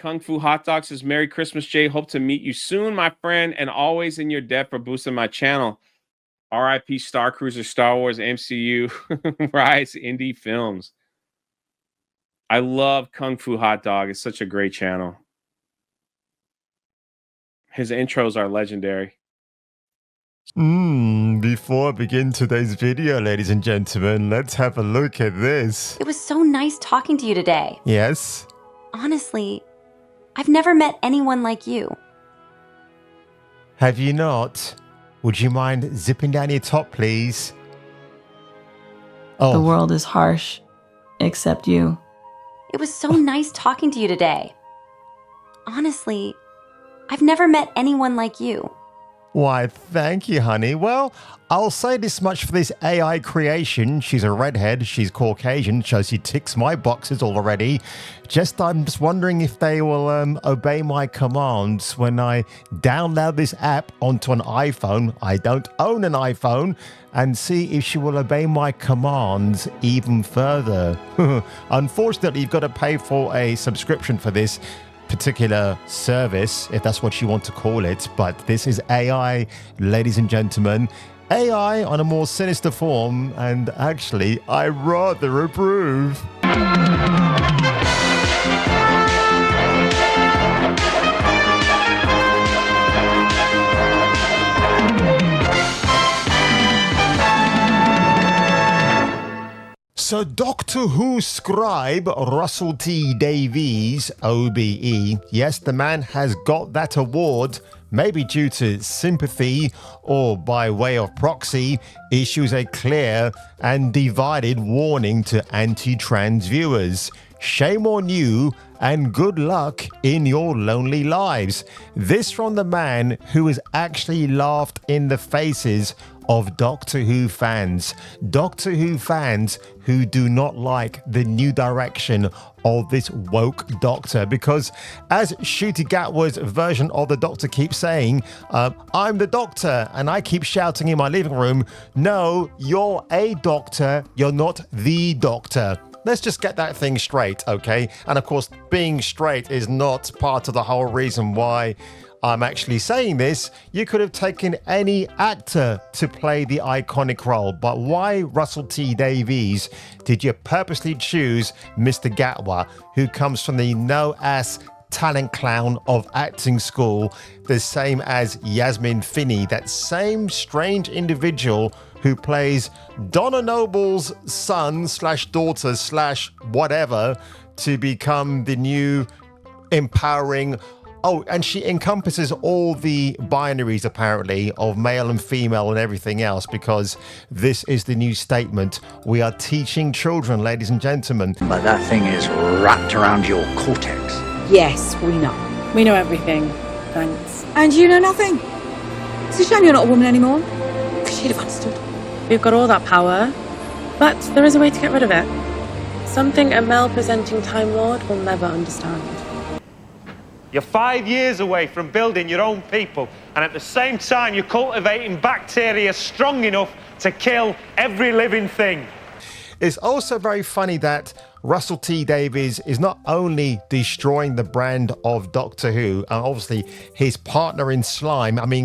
Kung Fu Hot Dog says, Merry Christmas, Jay. Hope to meet you soon, my friend, and always in your debt for boosting my channel. RIP Star Cruiser, Star Wars, MCU, Rise, Indie Films. I love Kung Fu Hot Dog. It's such a great channel. His intros are legendary. Before I begin today's video, ladies and gentlemen, let's have a look at this. It was so nice talking to you today. Yes? Honestly, I've never met anyone like you. Have you not? Would you mind zipping down your top, please? Oh. The world is harsh, except you. It was so nice talking to you today. Honestly, I've never met anyone like you. Why, thank you, honey. Well, I'll say this much for this AI creation. She's a redhead, she's Caucasian, so she ticks my boxes already. I'm just wondering if they will obey my commands when I download this app onto an iPhone. I don't own an iPhone. And see if she will obey my commands even further. Unfortunately, you've got to pay for a subscription for this particular service, if that's what you want to call it, but this is AI, ladies and gentlemen. AI on a more sinister form, and actually, I rather approve. So Doctor Who scribe Russell T Davies, OBE, yes, the man has got that award, maybe due to sympathy or by way of proxy, issues a clear and divided warning to anti-trans viewers. Shame on you and good luck in your lonely lives. This from the man who has actually laughed in the faces of Doctor Who fans. Doctor Who fans who do not like the new direction of this woke Doctor, because as Ncuti Gatwa's version of the Doctor keeps saying, I'm the Doctor, and I keep shouting in my living room, no, you're a Doctor, you're not the Doctor. Let's just get that thing straight, okay? And of course, being straight is not part of the whole reason why I'm actually saying this. You could have taken any actor to play the iconic role, but why Russell T Davies did you purposely choose Mr. Gatwa, who comes from the no-ass talent clown of acting school, the same as Yasmin Finney, that same strange individual who plays Donna Noble's son slash daughter slash whatever to become the new empowering. Oh, and she encompasses all the binaries, apparently, of male and female and everything else, because this is the new statement. We are teaching children, ladies and gentlemen. But that thing is wrapped around your cortex. Yes, we know. We know everything, thanks. And you know nothing. It's a shame you're not a woman anymore, because she'd have understood. We've got all that power, but there is a way to get rid of it. Something a male-presenting Time Lord will never understand. You're 5 years away from building your own people, and at the same time you're cultivating bacteria strong enough to kill every living thing. It's also very funny that Russell T Davies is not only destroying the brand of Doctor Who, and obviously his partner in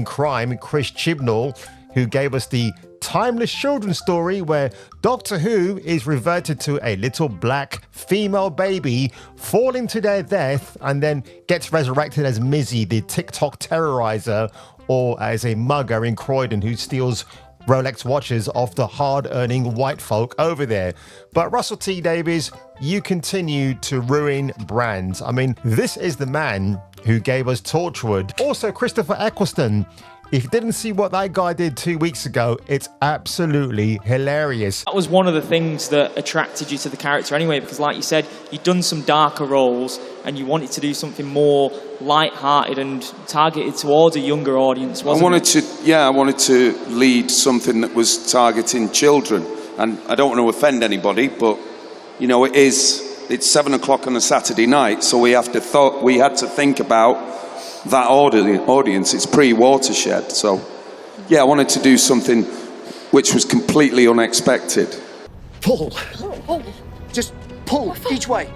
crime, Chris Chibnall, who gave us the timeless children's story where Doctor Who is reverted to a little black female baby falling to their death and then gets resurrected as Mizzy, the TikTok terrorizer, or as a mugger in Croydon who steals Rolex watches off the hard-earning white folk over there. But Russell T Davies, you continue to ruin brands. I mean, this is the man who gave us Torchwood. Also, Christopher Eccleston. If you didn't see what that guy did 2 weeks ago, it's absolutely hilarious. That was one of the things that attracted you to the character anyway, because like you said, you'd done some darker roles and you wanted to do something more light-hearted and targeted towards a younger audience, wasn't it? I wanted to lead something that was targeting children. And I don't want to offend anybody, but, you know, it's 7 o'clock on a Saturday night, so we had to think about that audience. It's pre-Watershed, so yeah, I wanted to do something which was completely unexpected. Pull. Just pull each way.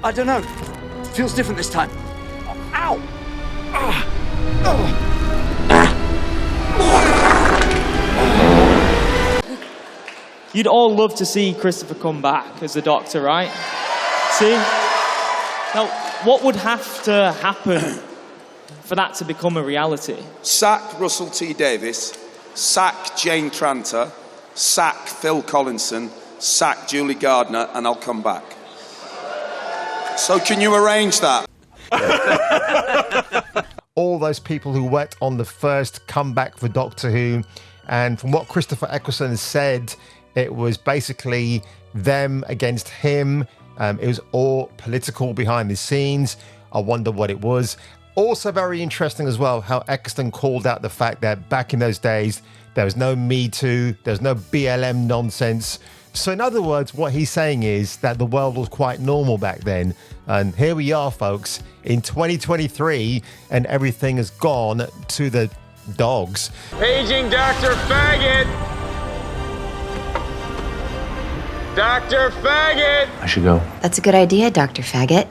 I don't know. Feels different this time. Ow! You'd all love to see Christopher come back as the Doctor, right? See? Now, what would have to happen for that to become a reality? Sack Russell T Davies, sack Jane Tranter, sack Phil Collinson, sack Julie Gardner, and I'll come back. So can you arrange that? All those people who worked on the first comeback for Doctor Who, and from what Christopher Eccleston said, it was basically them against him. It was all political behind the scenes. I wonder what it was. Also very interesting as well how Eccleston called out the fact that back in those days, there was no Me Too, there was no BLM nonsense. So in other words, what he's saying is that the world was quite normal back then. And here we are, folks, in 2023, and everything has gone to the dogs. Paging Dr. Faggot! Dr. Faggot! I should go. That's a good idea, Dr. Faggot.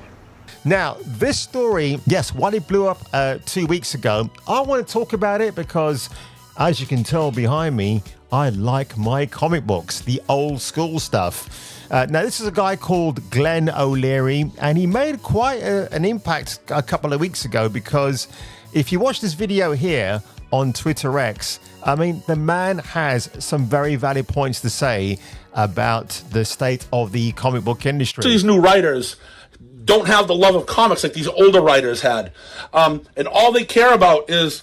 Now, this story, yes, while it blew up 2 weeks ago, I want to talk about it because, as you can tell behind me, I like my comic books, the old school stuff. Now, this is a guy called Glenn O'Leary, and he made quite an impact a couple of weeks ago because if you watch this video here on Twitter X, I mean, the man has some very valid points to say about the state of the comic book industry. These new writers don't have the love of comics like these older writers had. And all they care about is,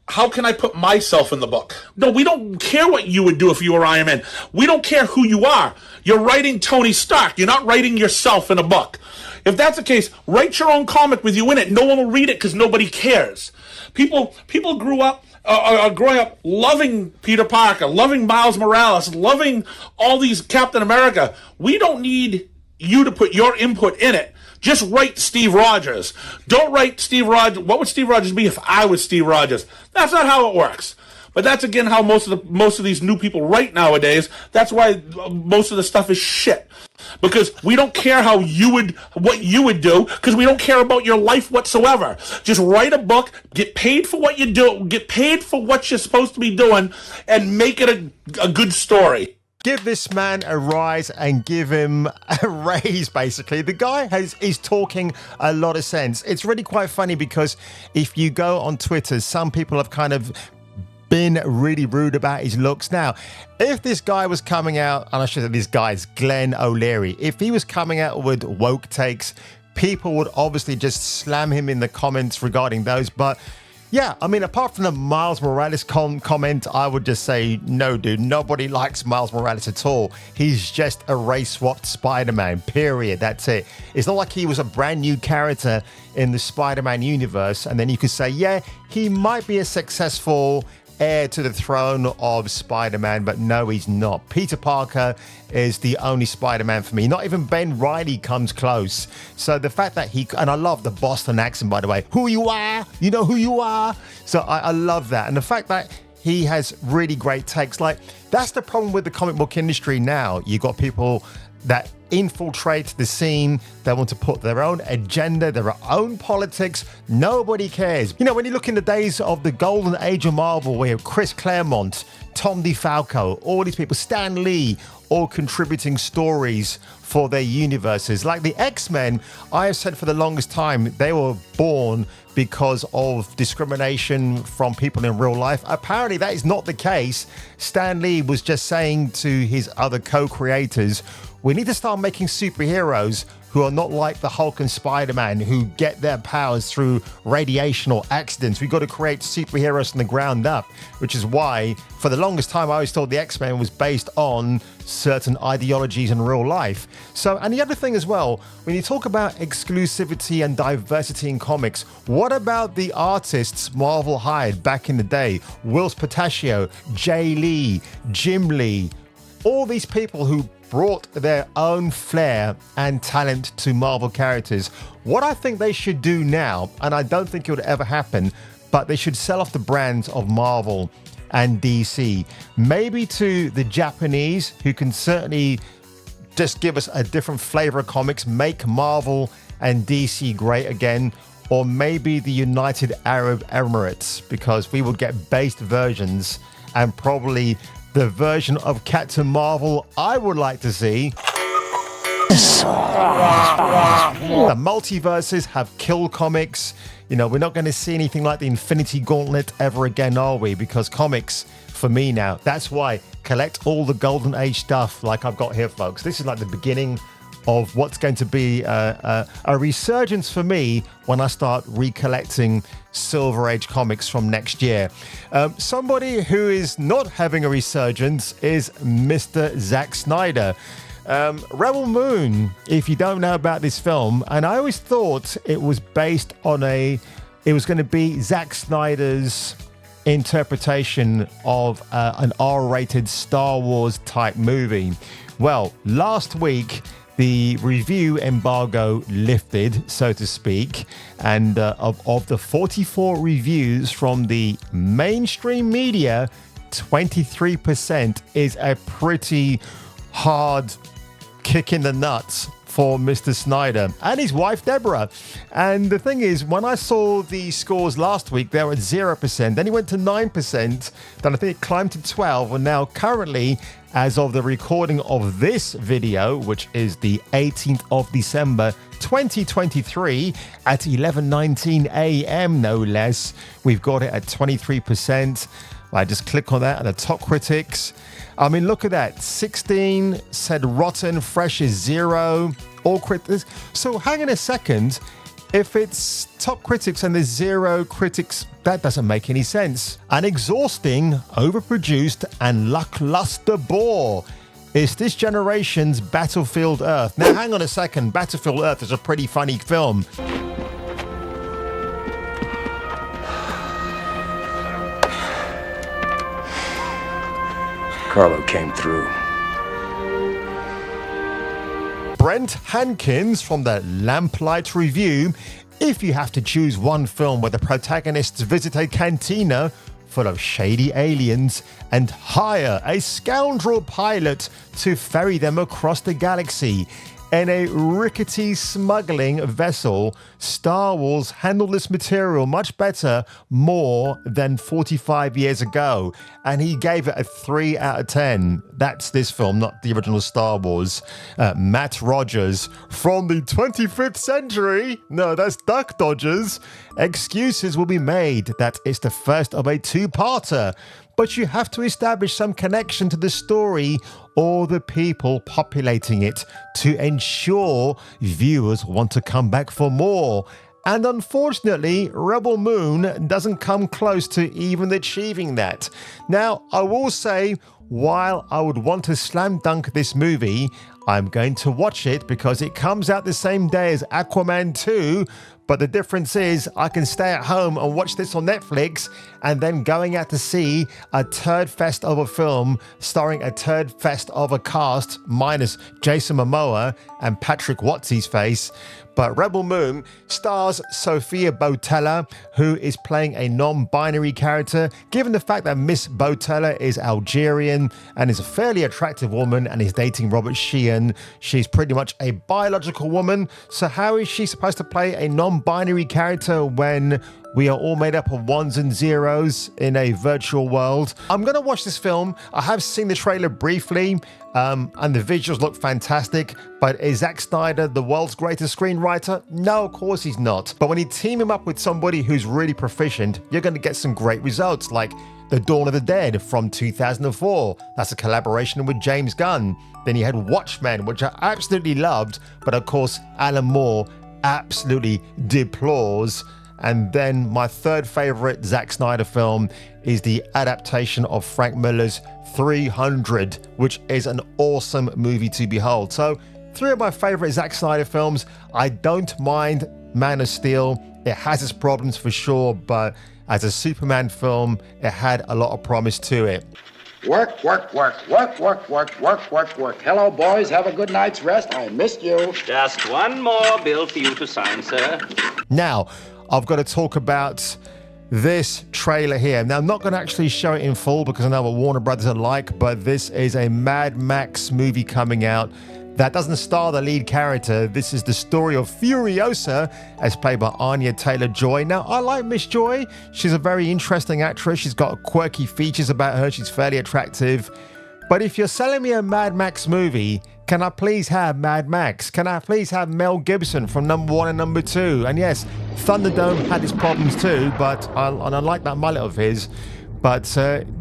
how can I put myself in the book? No, we don't care what you would do if you were Iron Man. We don't care who you are. You're writing Tony Stark. You're not writing yourself in a book. If that's the case, write your own comic with you in it. No one will read it because nobody cares. People grew up, are growing up loving Peter Parker, loving Miles Morales, loving all these Captain America. We don't need you to put your input in it. Just write Steve Rogers. Don't write Steve Rogers. What would Steve Rogers be if I was Steve Rogers? That's not how it works. But that's again how most of these new people write nowadays. That's why most of the stuff is shit. Because we don't care what you would do, because we don't care about your life whatsoever. Just write a book, get paid for what you do, get paid for what you're supposed to be doing, and make it a good story. Give this man a rise and give him a raise, basically. The guy is talking a lot of sense. It's really quite funny because if you go on Twitter, some people have kind of been really rude about his looks. Now, if this guy was coming out, and I should say this guy is Glenn O'Leary, if he was coming out with woke takes, people would obviously just slam him in the comments regarding those. But yeah, I mean, apart from the Miles Morales comment, I would just say, no, dude, nobody likes Miles Morales at all. He's just a race-swapped Spider-Man, period. That's it. It's not like he was a brand new character in the Spider-Man universe, and then you could say, yeah, he might be a successful heir to the throne of Spider-Man, but no, he's not. Peter Parker is the only Spider-Man for me. Not even Ben Reilly comes close. So the fact that and I love the Boston accent, by the way. Who you are? You know who you are? So I love that. And the fact that he has really great takes. Like, that's the problem with the comic book industry now. You got people that infiltrate the scene. They want to put their own agenda, their own politics. Nobody cares. You know, when you look in the days of the golden age of Marvel, where you have Chris Claremont, Tom DeFalco, all these people, Stan Lee, all contributing stories for their universes. Like the X-Men, I have said for the longest time, they were born because of discrimination from people in real life. Apparently that is not the case. Stan Lee was just saying to his other co-creators, we need to start making superheroes who are not like the Hulk and Spider-Man, who get their powers through radiation or accidents. We've got to create superheroes from the ground up, which is why, for the longest time, I always thought the X-Men was based on certain ideologies in real life. So, and the other thing as well, when you talk about exclusivity and diversity in comics, what about the artists Marvel hired back in the day? Whilce Portacio, Jay Lee, Jim Lee, all these people who brought their own flair and talent to Marvel characters. What I think they should do now, and I don't think it would ever happen, but they should sell off the brands of Marvel and DC, maybe to the Japanese, who can certainly just give us a different flavor of comics, make Marvel and DC great again, or maybe the United Arab Emirates, because we would get based versions, and probably the version of Captain Marvel I would like to see. The multiverses have killed comics. You know, we're not going to see anything like the Infinity Gauntlet ever again, are we? Because comics, for me now, that's why collect all the Golden Age stuff like I've got here, folks. This is like the beginning of what's going to be a resurgence for me when I start recollecting Silver Age comics from next year. Somebody who is not having a resurgence is Mr. Zack Snyder. Rebel Moon, if you don't know about this film, and I always thought it was based on it was going to be Zack Snyder's interpretation of an R-rated Star Wars type movie. Well, last week, the review embargo lifted, so to speak, and of the 44 reviews from the mainstream media, 23% is a pretty hard kick in the nuts for Mr. Snyder and his wife Deborah. And the thing is, when I saw the scores last week, they were at 0%, then it went to 9%, then I think it climbed to 12, and now currently, as of the recording of this video, which is the 18th of December 2023 at 11:19 a.m. no less, we've got it at 23%. I just click on that and the top critics. I mean, look at that. 16 said rotten, fresh is 0. All critics. So hang on a second. If it's top critics and there's 0 critics, that doesn't make any sense. An exhausting, overproduced, and lackluster bore is this generation's Battlefield Earth. Now, hang on a second. Battlefield Earth is a pretty funny film. Carlo came through. Brent Hankins from the Lamplight Review. If you have to choose one film where the protagonists visit a cantina full of shady aliens and hire a scoundrel pilot to ferry them across the galaxy in a rickety smuggling vessel, Star Wars handled this material much better more than 45 years ago. And he gave it a 3 out of 10. That's this film, not the original Star Wars. Matt Rogers from the 25th century. No, that's Duck Dodgers. Excuses will be made that it's the first of a two-parter. But you have to establish some connection to the story or the people populating it to ensure viewers want to come back for more. And unfortunately, Rebel Moon doesn't come close to even achieving that. Now, I will say, while I would want to slam dunk this movie, I'm going to watch it because it comes out the same day as Aquaman 2. But the difference is I can stay at home and watch this on Netflix and then going out to see a turd fest of a film starring a turd fest of a cast minus Jason Momoa and Patrick What's-His-Face. But Rebel Moon stars Sophia Botella, who is playing a non-binary character. Given the fact that Miss Botella is Algerian and is a fairly attractive woman and is dating Robert Sheehan, she's pretty much a biological woman. So how is she supposed to play a non-binary character when we are all made up of ones and zeros in a virtual world? I'm going to watch this film. I have seen the trailer briefly, and the visuals look fantastic. But is Zack Snyder the world's greatest screenwriter? No, of course he's not. But when you team him up with somebody who's really proficient, you're going to get some great results, like The Dawn of the Dead from 2004. That's a collaboration with James Gunn. Then you had Watchmen, which I absolutely loved, but of course Alan Moore absolutely deplores. And then my third favorite Zack Snyder film is the adaptation of Frank Miller's 300, which is an awesome movie to behold. So 3 of my favorite Zack Snyder films. I don't mind Man of Steel. It has its problems for sure, but as a Superman film, it had a lot of promise to it. Work, work, work, work, work, work, work, work, work. Hello, boys. Have a good night's rest. I missed you. Just one more bill for you to sign, sir. Now, I've got to talk about this trailer here. Now, I'm not going to actually show it in full because I know what Warner Brothers are like, but this is a Mad Max movie coming out that doesn't star the lead character. This is the story of Furiosa, as played by Anya Taylor-Joy. Now, I like Miss Joy. She's a very interesting actress. She's got quirky features about her. She's fairly attractive. But if you're selling me a Mad Max movie, can I please have Mad Max? Can I please have Mel Gibson from number 1 and number 2? And yes, Thunderdome had its problems too, but I like that mullet of his. But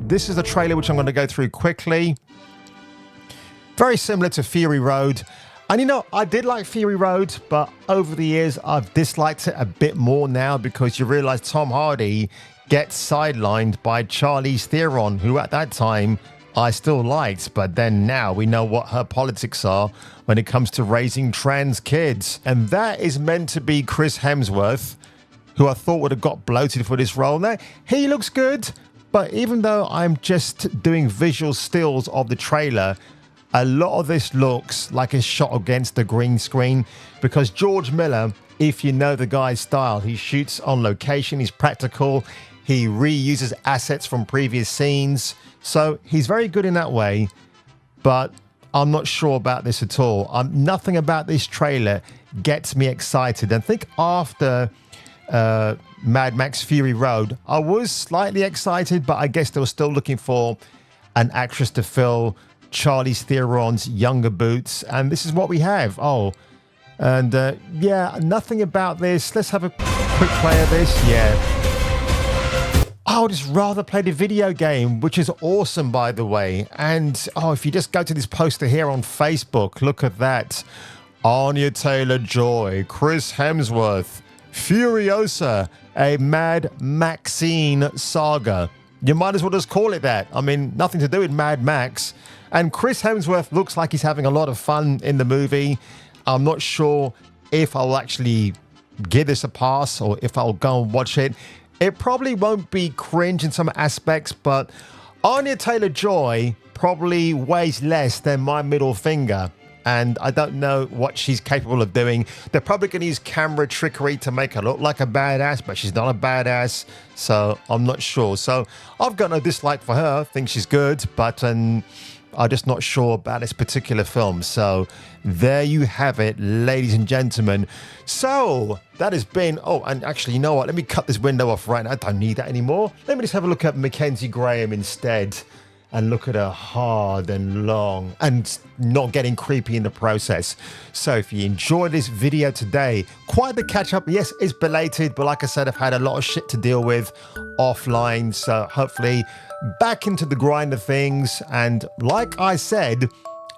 this is the trailer which I'm going to go through quickly. Very similar to Fury Road. And you know, I did like Fury Road, but over the years, I've disliked it a bit more now because you realize Tom Hardy gets sidelined by Charlize Theron, who at that time I still liked, but then now we know what her politics are when it comes to raising trans kids. And that is meant to be Chris Hemsworth, who I thought would have got bloated for this role. Now, he looks good, but even though I'm just doing visual stills of the trailer, a lot of this looks like it's shot against the green screen because George Miller, if you know the guy's style, he shoots on location, he's practical, he reuses assets from previous scenes. So he's very good in that way, but I'm not sure about this at all. Nothing about this trailer gets me excited. And I think after Mad Max Fury Road, I was slightly excited, but I guess they were still looking for an actress to fill Charlize Theron's younger boots. And this is what we have. Oh, and yeah, nothing about this. Let's have a quick play of this. Yeah. I would just rather play the video game, which is awesome, by the way. And, oh, if you just go to this poster here on Facebook, look at that. Anya Taylor-Joy, Chris Hemsworth, Furiosa, a Mad Maxine saga. You might as well just call it that. I mean, nothing to do with Mad Max. And Chris Hemsworth looks like he's having a lot of fun in the movie. I'm not sure if I'll actually give this a pass or if I'll go and watch it. It probably won't be cringe in some aspects, but Anya Taylor-Joy probably weighs less than my middle finger. And I don't know what she's capable of doing. They're probably going to use camera trickery to make her look like a badass, but she's not a badass. So I'm not sure. So I've got no dislike for her. I think she's good, but I'm just not sure about this particular film. So there you have it, ladies and gentlemen. So that has been, oh, and actually, you know what? Let me cut this window off right now. I don't need that anymore. Let me just have a look at Mackenzie Graham instead and look at her hard and long and not getting creepy in the process. So if you enjoyed this video today, quite the catch up. Yes, it's belated, but like I said, I've had a lot of shit to deal with offline. So hopefully back into the grind of things. And like I said,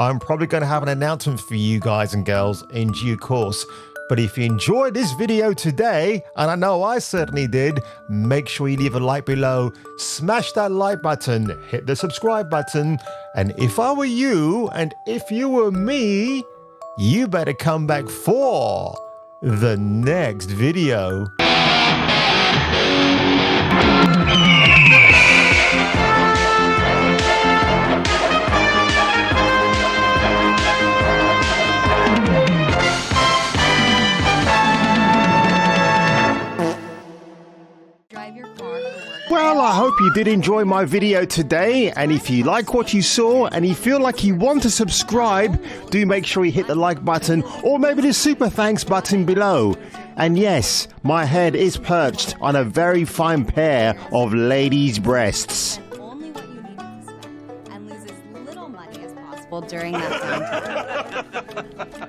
I'm probably going to have an announcement for you guys and girls in due course. But if you enjoyed this video today, and I know I certainly did, make sure you leave a like below, smash that like button, hit the subscribe button, and if I were you, and if you were me, you better come back for the next video. Well, I hope you did enjoy my video today, and if you like what you saw and you feel like you want to subscribe, do make sure you hit the like button or maybe the super thanks button below. And yes, my head is perched on a very fine pair of ladies' breasts. Only what you need to spend and lose as little money as possible during that time.